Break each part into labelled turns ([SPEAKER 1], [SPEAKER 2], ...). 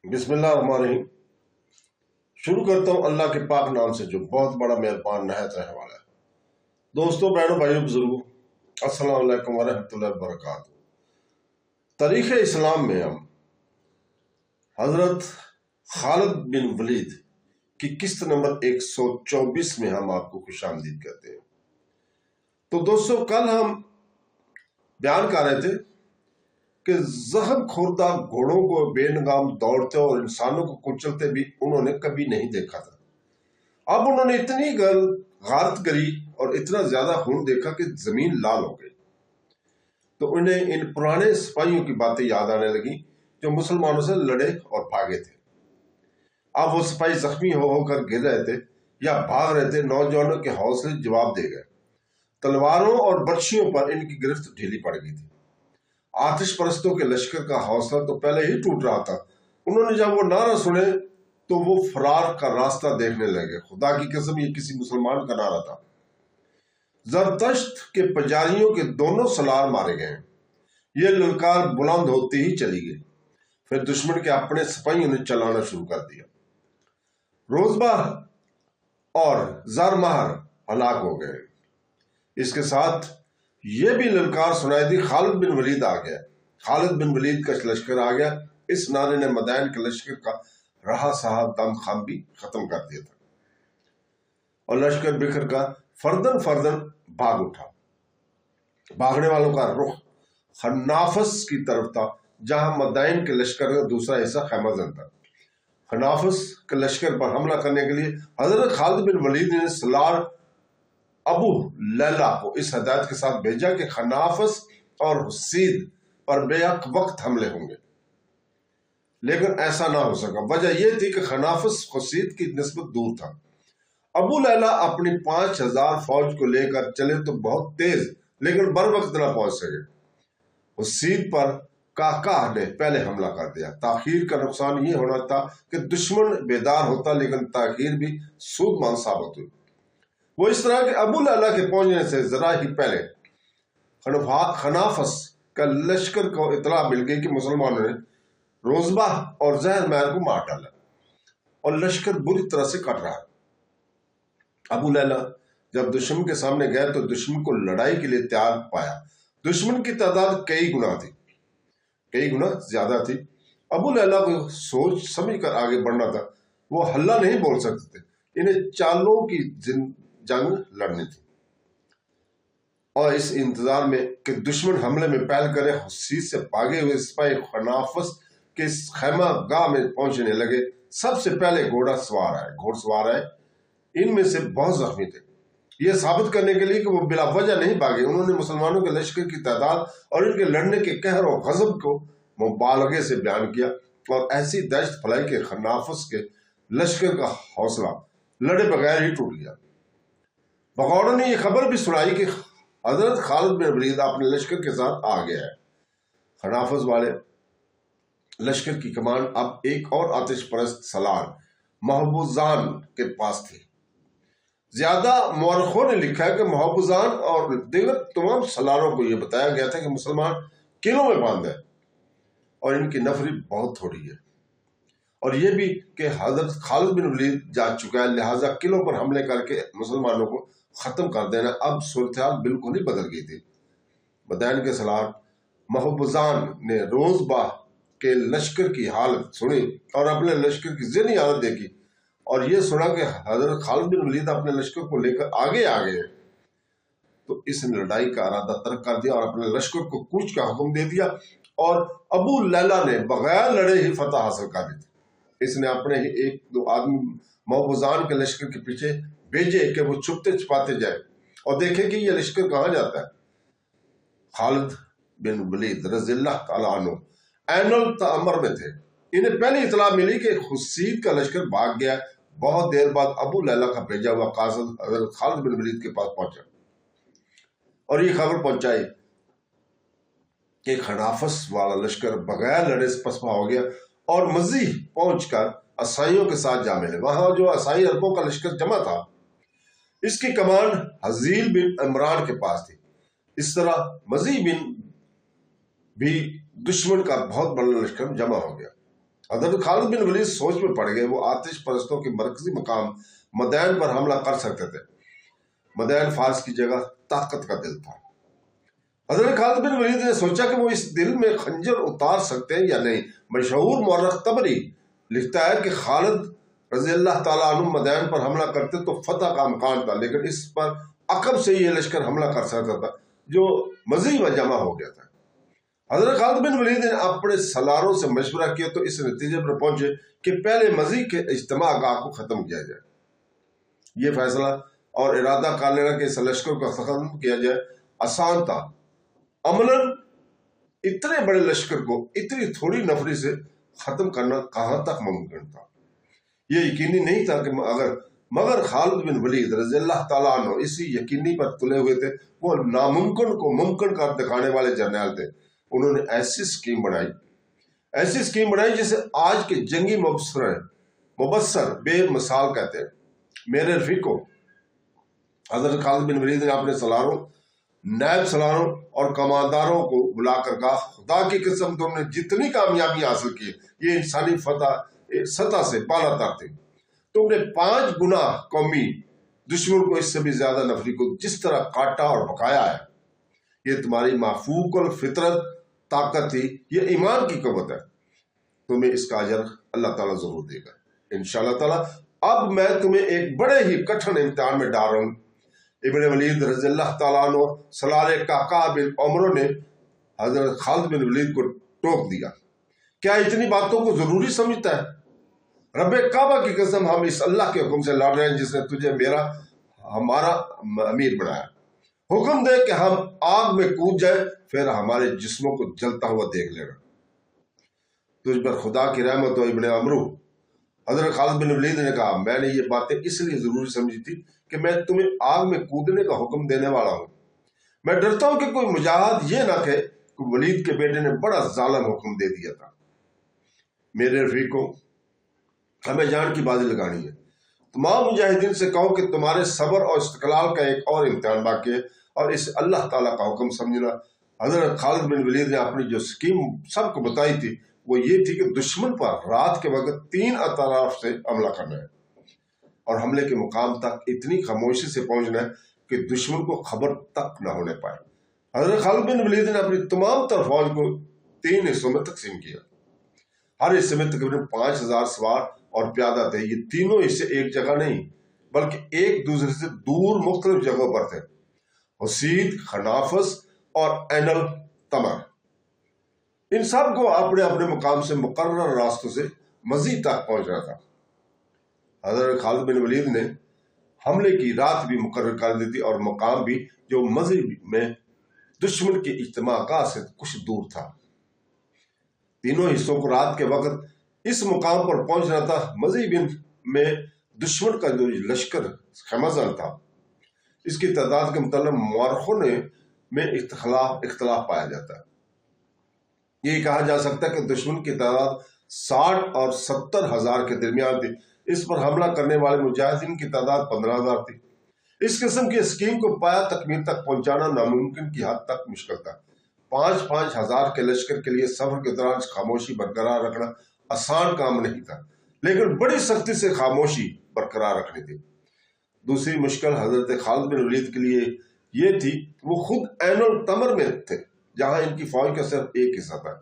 [SPEAKER 1] بسم اللہ الرحمن الرحیم۔ شروع کرتا ہوں اللہ کے پاک نام سے جو بہت بڑا مہربان نہایت رحم والا ہے۔ دوستوں، بہنوں، بھائیوں، بزرگوں، السلام علیکم ورحمۃ اللہ وبرکاتہ۔ تاریخ اسلام میں ہم حضرت خالد بن ولید کی قسط نمبر 124 میں ہم آپ کو خوش آمدید کہتے ہیں۔ تو دوستوں، کل ہم بیان کر رہے تھے کہ زخم خوردہ گھوڑوں کو بے نظام دوڑتے اور انسانوں کو کچلتے بھی انہوں نے کبھی نہیں دیکھا تھا۔ اب انہوں نے اتنی غارت کری اور اتنا زیادہ خون دیکھا کہ زمین لال ہو گئی۔ تو انہیں ان پرانے سپاہیوں کی باتیں یاد آنے لگی جو مسلمانوں سے لڑے اور بھاگے تھے۔ اب وہ سپاہی زخمی ہو کر گر رہے تھے یا بھاگ رہے تھے۔ نوجوانوں کے حوصلے جواب دے گئے۔ تلواروں اور برچھیوں پر ان کی گرفت ڈھیلی پڑ گئی تھی۔ آتش پرستوں کے لشکر کا حوصلہ تو پہلے ہی ٹوٹ رہا تھا۔ انہوں نے جب وہ نعرہ سنے تو وہ فرار کا راستہ دیکھنے لگے۔ خدا کی قسم، یہ کسی مسلمان کا نعرہ تھا۔ زرتشت کے پجاریوں کے دونوں سلار مارے گئے۔ یہ للکار بلند ہوتی ہی چلی گئی۔ پھر دشمن کے اپنے سپاہیوں نے چلانا شروع کر دیا۔ روزبہ اور زرمہر ہلاک ہو گئے۔ اس کے ساتھ یہ بھی للکار سنائی دی، خالد بن ولید آ گیا۔ خالد بن ولید کا لشکر آ گیا۔ اس نعرے نے مدائن کے لشکر کا رہا سہا دم خم بھی ختم کر دیا تھا اور لشکر بکھر کا فردن فردن بھاگ اٹھا۔ بھاگنے والوں کا رخ خنافس کی طرف تھا، جہاں مدائن کے لشکر کا دوسرا حصہ خیمہ زن تھا۔ خنافس کے لشکر پر حملہ کرنے کے لیے حضرت خالد بن ولید نے سلار ابو لیلہ کو اس ہدایت کے ساتھ بھیجا کہ خنافس اور حسید پر بیک وقت حملے ہوں گے، لیکن ایسا نہ ہو سکا۔ وجہ یہ تھی کہ خنافس حسید کی نسبت دور تھا۔ ابو لیلہ اپنی 5000 فوج کو لے کر چلے تو بہت تیز، لیکن بر وقت نہ پہنچ سکے۔ حسید پر کاکا نے پہلے حملہ کر دیا۔ تاخیر کا نقصان یہ ہونا تھا کہ دشمن بیدار ہوتا، لیکن تاخیر بھی سود مند ثابت ہوئی۔ وہ اس طرح کہ ابو لیلہ کے پہنچنے سے ذرا ہی پہلے خنافس کا لشکر کو اطلاع مل گئی کہ مسلمانوں نے روزبہ اور زرمہر کو مار ڈالا اور لشکر بری طرح سے کٹ رہا ہے۔ ابو لیلہ جب دشمن کے سامنے گئے تو دشمن کو لڑائی کے لیے تیار پایا۔ دشمن کی تعداد کئی گنا زیادہ تھی۔ ابو لیلہ کو سوچ سمجھ کر آگے بڑھنا تھا۔ وہ ہلہ نہیں بول سکتے تھے۔ انہیں چالوں کی جنگ لڑنی تھی اور اس انتظار میں کہ دشمن حملے میں پہل کرے، حسید سے بھاگے ہوئے سپاہی خنافس کے خیمہ گاہ میں پہنچنے لگے۔ سب سے پہلے گھوڑ سوار آئے۔ ان میں سے بہت زخمی تھے، یہ ثابت کرنے کے لیے کہ وہ بلا وجہ نہیں بھاگے۔ انہوں نے مسلمانوں کے لشکر کی تعداد اور ان کے لڑنے کے قہر و غضب کو مبالغے سے بیان کیا اور ایسی دہشت پھیلائی کہ خنافس کے لشکر کا حوصلہ لڑے بغیر ہی ٹوٹ گیا۔ بغاوڑوں نے یہ خبر بھی سنائی کہ حضرت خالد بن ولید اپنے لشکر کے ساتھ آ گیا ہے۔ خنافس والے لشکر کی کمان اب ایک اور آتش پرست سلار محبوزان کے پاس تھی۔ زیادہ مورخوں نے لکھا ہے کہ محبوزان اور دیگر تمام سلاروں کو یہ بتایا گیا تھا کہ مسلمان قلعوں میں باندھ ہیں اور ان کی نفری بہت تھوڑی ہے، اور یہ بھی کہ حضرت خالد بن ولید جا چکا ہے، لہٰذا قلعوں پر حملے کر کے مسلمانوں کو ختم کر دینا۔ اب صورتحال بالکل ہی بدل گئی تھی۔ مدائن کے سلار محبوزان نے روزبہ کے لشکر کی حالت سنی اور اپنے لشکر کی ذہنی حالت دیکھی اور یہ سنا کہ حضرت خالد بن ولید اپنے لشکر کو لے کر آگے آ گئے، تو اس نے لڑائی کا ارادہ ترک کر دیا اور اپنے لشکر کو کوچ کا حکم دے دیا اور ابو لیلہ نے بغیر لڑے ہی فتح حاصل کر دی تھی۔ اس نے اپنے ہی 1-2 آدمی محبوزان کے لشکر کے پیچھے بھیجے کہ وہ چھپتے چھپاتے جائیں اور دیکھیں کہ یہ لشکر کہاں جاتا ہے۔ خالد بن ولید رضی اللہ تعالیٰ عنہ عین التامر میں تھے۔ انہیں پہلی اطلاع ملی کہ حسید کا لشکر بھاگ گیا۔ بہت دیر بعد ابو لیلہ کا بھیجا ہوا قاصد حضرت خالد بن ولید کے پاس پہنچا اور یہ خبر پہنچائی کہ خنافس والا لشکر بغیر لڑے پسپا ہو گیا اور مزید پہنچ کر عیسائیوں کے ساتھ جا ملے۔ وہاں جو عیسائی عربوں کا لشکر جمع تھا، اس کی کمان حزیل بن عمران کے پاس تھی۔ اس طرح مزید بن بھی دشمن کا بہت بڑا لشکر جمع ہو گیا۔ حضرت خالد بن ولید سوچ میں پڑ گئے. وہ آتش پرستوں کے مرکزی مقام مدائن پر حملہ کر سکتے تھے. مدائن فارس کی جگہ طاقت کا دل تھا. حضرت خالد بن ولید نے سوچا کہ وہ اس دل میں خنجر اتار سکتے ہیں یا نہیں. مشہور مورخ طبری لکھتا ہے کہ خالد رضی اللہ تعالیٰ عنہ مدائن پر حملہ کرتے تو فتح کا امکان تھا، لیکن اس پر عقب سے یہ لشکر حملہ کر سکتا تھا جو مزید میں جمع ہو گیا تھا. حضرت خالد بن ولید نے اپنے سالاروں سے مشورہ کیا تو اس نتیجے پر پہنچے کہ پہلے مزید کے اجتماع گاہ کو ختم کیا جائے. یہ فیصلہ اور ارادہ کر لینا کہ اس لشکر کو ختم کیا جائے آسان تھا. عملاً اتنے بڑے لشکر کو اتنی تھوڑی نفری سے ختم کرنا کہاں تک ممکن تھا؟ یہ یقینی نہیں تھا کہ مگر خالد بن ولید رضی اللہ تعالیٰ عنہ اسی یقینی پر تلے ہوئے تھے. وہ ناممکن کو ممکن کر دکھانے والے جرنیل تھے. انہوں نے ایسی اسکیم بنائی جسے آج کے جنگی مبصر بے مثال کہتے ہیں. میرے رفیقوں، حضرت خالد بن ولید نے اپنے سالاروں، نائب سالاروں اور کمانداروں کو بلا کر کہا، خدا کی قسم تم نے جتنی کامیابی حاصل کی یہ انسانی سطح سے بالا تر تھی. تم نے 5 گنا قومی دشمن کو اس سے بھی زیادہ نفری کو جس طرح کاٹا اور بکایا ہے، یہ تمہاری مافوق الفطرت طاقت تھی، یہ ایمان کی قوت ہے. تمہیں اس کا اجر اللہ تعالیٰ ضرور دے گا انشاءاللہ تعالیٰ. اب میں تمہیں ایک بڑے ہی کٹھن امتحان میں ڈال رہا ہوں. ابن ولید رضی اللہ تعالیٰ عنہ سلار قعقاع بن عمرو نے حضرت خالد بن ولید کو ٹوک دیا. کیا اتنی باتوں کو ضروری سمجھتا ہے؟ رب کعبہ کی قسم ہم اس اللہ کے حکم سے لڑ رہے ہیں جس نے تجھے ہمارا امیر بنایا. حکم دے کہ ہم آگ میں کود جائیں، پھر ہمارے جسموں کو جلتا ہوا دیکھ لینا. تجھ پر خدا کی رحمت ہو ابن عمرو. حضرت خالد بن ولید نے کہا، میں نے یہ باتیں اس لیے ضروری سمجھی تھی کہ میں تمہیں آگ میں کودنے کا حکم دینے والا ہوں. میں ڈرتا ہوں کہ کوئی مجاہد یہ نہ کہے کہ ولید کے بیٹے نے بڑا ظالم حکم دے دیا تھا. میرے رفیقوں، ہمیں جان کی بازی لگانی ہے. تمام مجاہدین سے کہو کہ تمہارے صبر اور استقلال کا ایک اور امتحان باقی ہے اور اس اللہ تعالیٰ کا حکم سمجھنا. حضرت خالد بن ولید نے اپنی جو اسکیم سب کو بتائی تھی وہ یہ تھی کہ دشمن پر رات کے وقت 3 اطراف سے حملہ کرنا ہے اور حملے کے مقام تک اتنی خاموشی سے پہنچنا ہے کہ دشمن کو خبر تک نہ ہونے پائے. حضرت خالد بن ولید نے اپنی تمام تر فوج کو 3 حصوں میں تقسیم کیا. ہر حصے میں تقریباً 5000 سوار اور پیادہ تھے. یہ تینوں حصے ایک جگہ نہیں بلکہ ایک دوسرے سے دور مختلف جگہوں پر تھے. حسید، خنافس اور عین التمر، ان سب کو اپنے اپنے مقام سے مقرر راستوں سے مزید تک پہنچنا تھا. حضرت خالد بن ولید نے حملے کی رات بھی مقرر کر دی تھی اور مقام بھی جو مزید میں دشمن کی اجتماع گاہ سے کچھ دور تھا. تینوں حصوں کو رات کے وقت اس مقام پر پہنچنا تھا. مزید میں دشمن کا جو لشکر خمزن تھا اس کی تعداد کے متعلق مورخوں میں اختلاف پایا جاتا ہے. یہ کہا جا سکتا ہے کہ دشمن کی تعداد 60 اور 70 ہزار کے درمیان تھی. اس پر حملہ کرنے والے مجاہدین کی تعداد 15,000 تھی. اس قسم کی اسکیم کو پایا تکمیل تک پہنچانا ناممکن کی حد تک مشکل تھا. 5,000 ہزار کے لشکر کے لیے سفر کے دوران خاموشی برقرار رکھنا آسان کام نہیں تھا، لیکن بڑی سختی سے خاموشی برقرار رکھنی تھی. دوسری مشکل حضرت خالد بن ولید کے لیے یہ تھی وہ خود عین التمر میں تھے جہاں ان کی فوج کا صرف ایک حصہ تھا.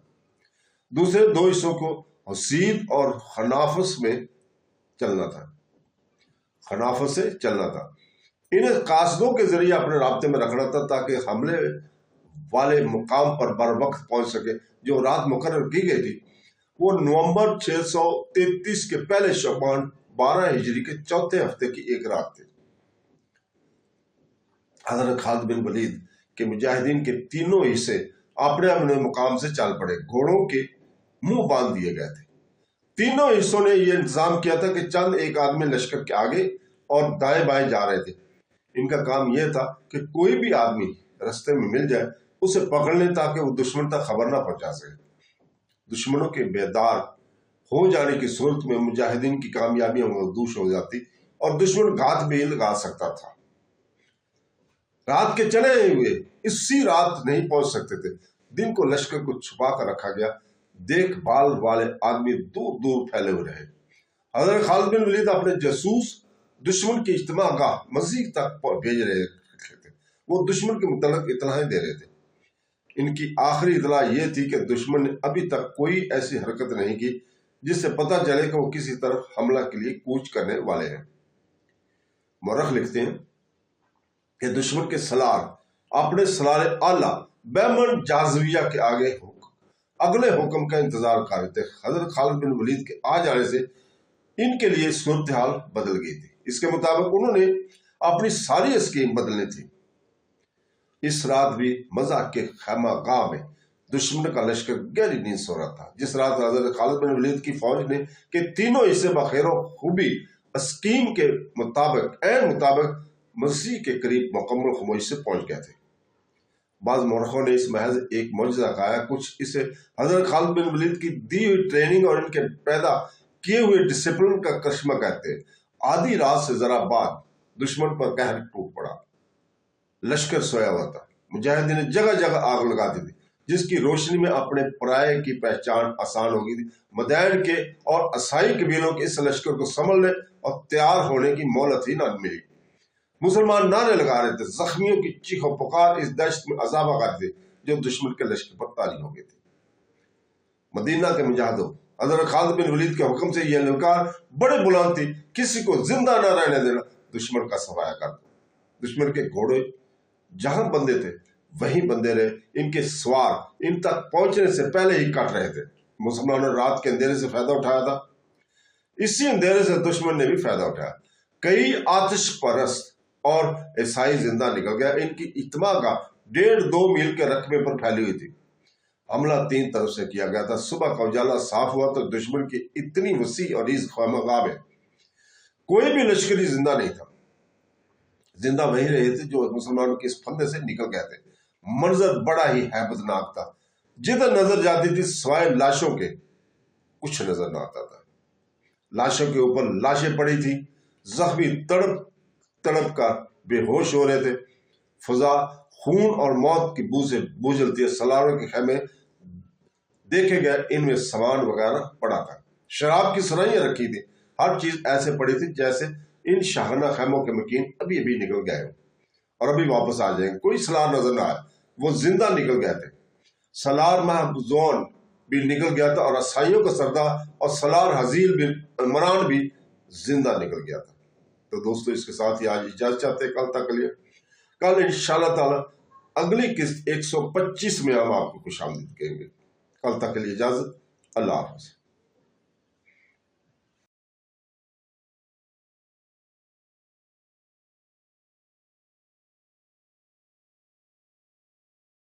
[SPEAKER 1] دوسرے 2 حصوں کو حسید اور خنافس میں چلنا تھا. انہیں قاصدوں کے ذریعے اپنے رابطے میں رکھنا تھا تاکہ حملے والے مقام پر بر وقت پہنچ سکے. جو رات مقرر کی گئی تھی وہ نومبر 633 کے پہلے شعبان 12 ہجری کے چوتھے ہفتے کی ایک رات تھی. حضرت خالد بن ولید کے مجاہدین کے تینوں حصے اپنے اپنے مقام سے چل پڑے. گھوڑوں کے منہ باندھ دیے گئے تھے. تینوں حصوں نے یہ انتظام کیا تھا کہ چند ایک آدمی لشکر کے آگے اور دائیں بائیں جا رہے تھے. ان کا کام یہ تھا کہ کوئی بھی آدمی رستے میں مل جائے اسے پکڑ لیں تاکہ وہ دشمن تک خبر نہ پہنچا سکے. دشمنوں کے بیدار ہو جانے کی صورت میں مجاہدین کی کامیابیاں مخدوش ہو جاتی اور دشمن گھات بھی لگا سکتا تھا. رات کے چلے ہوئے اسی رات نہیں پہنچ سکتے تھے. دن کو لشکر کو چھپا کر رکھا گیا. دیکھ بھال والے آدمی دور دور پھیلے ہوئے رہے۔ حضرت خالد بن ولید اپنے جاسوس دشمن کی اجتماع گاہ مسجد تک بھیج رہے تھے، وہ دشمن کے متعلق اطلاعیں دے رہے تھے۔ ان کی آخری اطلاع یہ تھی کہ دشمن نے ابھی تک کوئی ایسی حرکت نہیں کی جس سے پتہ چلے کہ وہ کسی طرف حملہ کے لیے کوچ کرنے والے ہیں۔ مورخ لکھتے ہیں کہ دشمن کے سالار اپنے سالار اعلیٰ بیمن جازویہ کے اگلے حکم کا انتظار کر رہے تھے۔ حضرت خالد بن ولید کے آ جانے سے ان کے لیے صورتحال بدل گئی تھی۔ اس کے مطابق انہوں نے اپنی ساری اسکیم بدلنی تھی۔ اس رات بھی مذاق کے خیمہ گاہ میں دشمن کا لشکر گہری نیند سو رہا تھا۔ جس رات حضرت خالد بن ولید کی فوج نے کہ تینوں حصے بخیر و خوبی اسکیم کے مطابق مسیح کے قریب مکمل خاموشی سے پہنچ گئے تھے۔ بعض مورخوں نے اس محض ایک معجزہ کہا، کچھ اسے حضرت خالد بن ولید کی دی ہوئی ٹریننگ اور ان کے پیدا کیے ہوئے ڈسپلن کا کرشمہ کہتے ہیں۔ آدھی رات سے ذرا بعد دشمن پر قہر ٹوٹ پڑا۔ لشکر سویا ہوا تھا، مجاہدین نے جگہ جگہ آگ لگا دی تھی جس کی روشنی میں اپنے پرائے کی پہچان آسان ہو گئی تھی۔ مدائن کے اور عیسائی قبیلوں کے اس لشکر کو سنبھلنے اور تیار ہونے کی مہلت ہی نہ ملی۔ مسلمان نعرے لگا رہے تھے، زخمیوں کی چیخ و پکار اس دشت میں عذاب آغاز تھے جو دشمن کے لشکر پر طاری ہو گئی تھی۔ مدینہ کے مجاہدوں، حضرت خالد بن ولید کے حکم سے یہ للکار بڑے بلند تھی، کسی کو زندہ نہ رہنے دینا، دشمن کا سفایا کر دو۔ دشمن کے گھوڑے جہاں بندے تھے وہیں بندے رہے، ان کے سوار ان تک پہنچنے سے پہلے ہی کٹ رہے تھے۔ مسلمانوں نے رات کے اندھیرے سے فائدہ اٹھایا تھا، اسی اندھیرے سے دشمن نے بھی فائدہ اٹھایا۔ کئی آتش پرست اور عیسائی زندہ نکل گیا۔ ان کی اجتماع گاہ 1.5-2 میل کے رقبے پر پھیلی ہوئی تھی۔ حملہ 3 طرف سے کیا گیا تھا۔ صبح کا اجالا صاف ہوا تو دشمن کی اتنی وسیع اور عریض خیمہ گاہ میں کوئی بھی لشکری زندہ نہیں تھا۔ زندہ وہی رہے تھے جو مسلمانوں کے اس پھندے سے نکل گئے تھے۔ منظر بڑا ہی ہیبت ناک تھا، جدھر نظر جاتی تھی سوائے لاشوں کے کچھ نظر نہ آتا تھا۔ لاشوں کے اوپر لاشیں پڑی تھی، زخمی تڑپ تڑپ کر بے ہوش ہو رہے تھے۔ فضا خون اور موت کی بو سے بوجھلتی ہے۔ سالاروں کے خیمے دیکھے گئے، ان میں سامان وغیرہ پڑا تھا، شراب کی سرائیاں رکھی تھی، ہر چیز ایسے پڑی تھی جیسے ان شاہانہ خیموں کے مکین ابھی ابھی نکل گئے ہوں اور ابھی واپس آ جائیں گے۔ کوئی سالار نظر نہ آیا، وہ زندہ نکل گئے تھے۔ سالار محبوزون بھی نکل گیا تھا اور عیسائیوں کا سردار اور سالار حزیل بن عمران بھی زندہ نکل گیا تھا۔ تو دوستو، اس کے ساتھ ہی آج اجازت چاہتے ہیں، کل تک کے لیے۔ کل انشاءاللہ تعالی اگلی قسط 125 میں ہم آپ کو خوش آمدید کہیں گے۔ کل تک کے لیے اجازت، اللہ حافظ۔